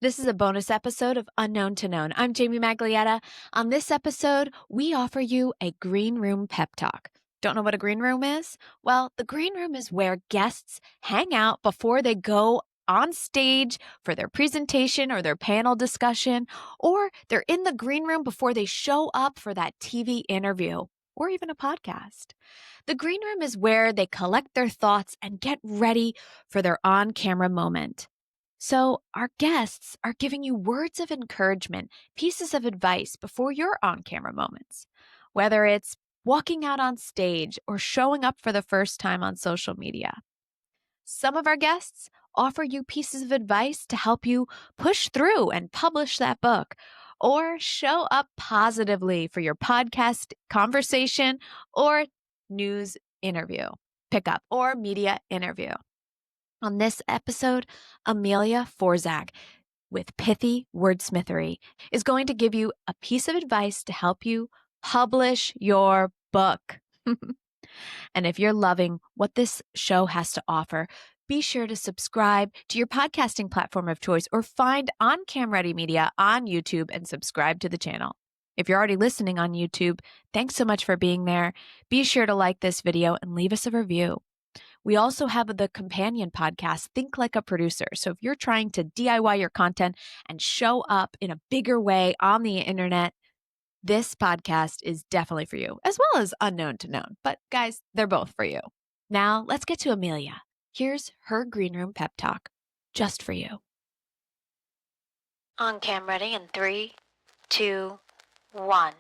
This is a bonus episode of Unknown to Known. I'm Jamie Maglietta. On this episode, we offer you a green room pep talk. Don't know what a green room is? Well, the green room is where guests hang out before they go on stage for their presentation or their panel discussion, or they're in the green room before they show up for that TV interview or even a podcast. The green room is where they collect their thoughts and get ready for their on-camera moment. So, our guests are giving you words of encouragement, pieces of advice before your on camera moments, whether it's walking out on stage or showing up for the first time on social media. Some of our guests offer you pieces of advice to help you push through and publish that book, or show up positively for your podcast conversation or news interview, pickup, or media interview. On this episode, Amelia Forzak with Pithy Wordsmithery is going to give you a piece of advice to help you publish your book. And if you're loving what this show has to offer, be sure to subscribe to your podcasting platform of choice or find On Cam Ready Media on YouTube and subscribe to the channel. If you're already listening on YouTube, thanks so much for being there. Be sure to like this video and leave us a review. We also have the companion podcast, Think Like a Producer. So if you're trying to DIY your content and show up in a bigger way on the internet, this podcast is definitely for you, as well as Unknown to Known. But guys, they're both for you. Now let's get to Amelia. Here's her green room pep talk, just for you. On cam ready in 3, 2, 1.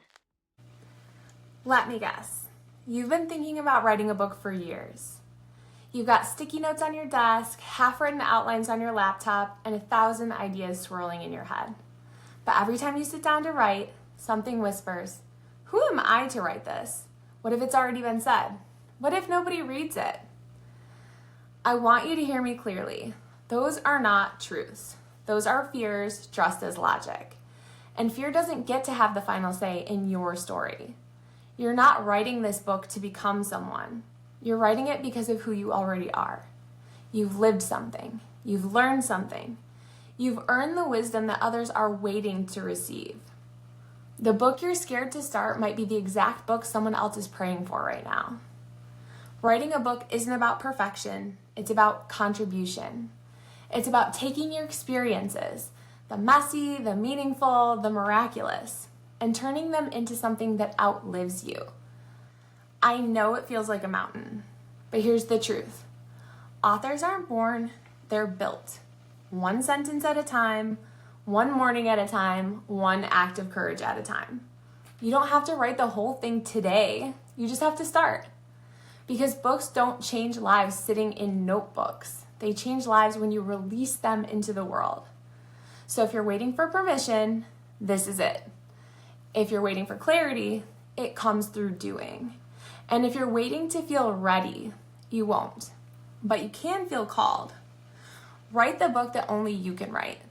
Let me guess. You've been thinking about writing a book for years. You've got sticky notes on your desk, half-written outlines on your laptop, and 1,000 ideas swirling in your head. But every time you sit down to write, something whispers, "Who am I to write this? What if it's already been said? What if nobody reads it?" I want you to hear me clearly. Those are not truths. Those are fears dressed as logic. And fear doesn't get to have the final say in your story. You're not writing this book to become someone. You're writing it because of who you already are. You've lived something. You've learned something. You've earned the wisdom that others are waiting to receive. The book you're scared to start might be the exact book someone else is praying for right now. Writing a book isn't about perfection. It's about contribution. It's about taking your experiences, the messy, the meaningful, the miraculous, and turning them into something that outlives you. I know it feels like a mountain, but here's the truth. Authors aren't born, they're built. One sentence at a time, one morning at a time, one act of courage at a time. You don't have to write the whole thing today, you just have to start. Because books don't change lives sitting in notebooks. They change lives when you release them into the world. So if you're waiting for permission, this is it. If you're waiting for clarity, it comes through doing. And if you're waiting to feel ready, you won't. But you can feel called. Write the book that only you can write.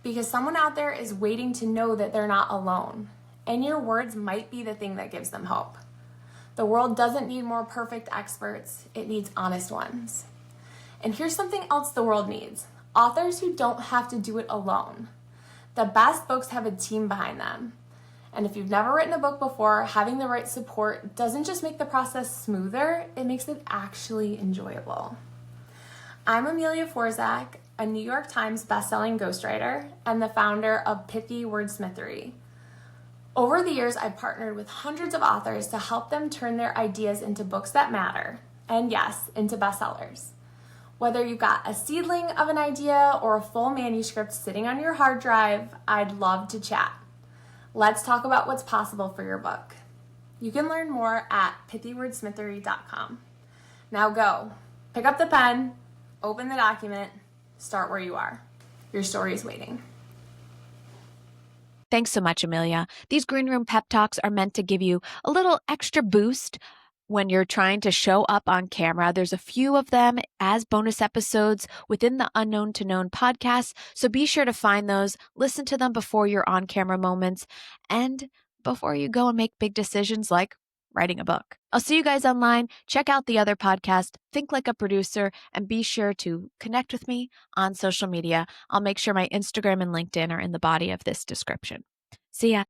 Because someone out there is waiting to know that they're not alone. And your words might be the thing that gives them hope. The world doesn't need more perfect experts. It needs honest ones. And here's something else the world needs. Authors who don't have to do it alone. The best books have a team behind them. And if you've never written a book before, having the right support doesn't just make the process smoother, it makes it actually enjoyable. I'm Amelia Forzak, a New York Times bestselling ghostwriter and the founder of Pithy Wordsmithery. Over the years, I've partnered with hundreds of authors to help them turn their ideas into books that matter, and yes, into bestsellers. Whether you've got a seedling of an idea or a full manuscript sitting on your hard drive, I'd love to chat. Let's talk about what's possible for your book. You can learn more at pithywordsmithery.com. Now go. Pick up the pen, open the document, start where you are. Your story is waiting. Thanks so much, Amelia. These green room pep talks are meant to give you a little extra boost when you're trying to show up on camera. There's a few of them as bonus episodes within the Unknown to Known podcast. So be sure to find those, listen to them before your on-camera moments, and before you go and make big decisions like writing a book. I'll see you guys online. Check out the other podcast, Think Like a Producer, and be sure to connect with me on social media. I'll make sure my Instagram and LinkedIn are in the body of this description. See ya.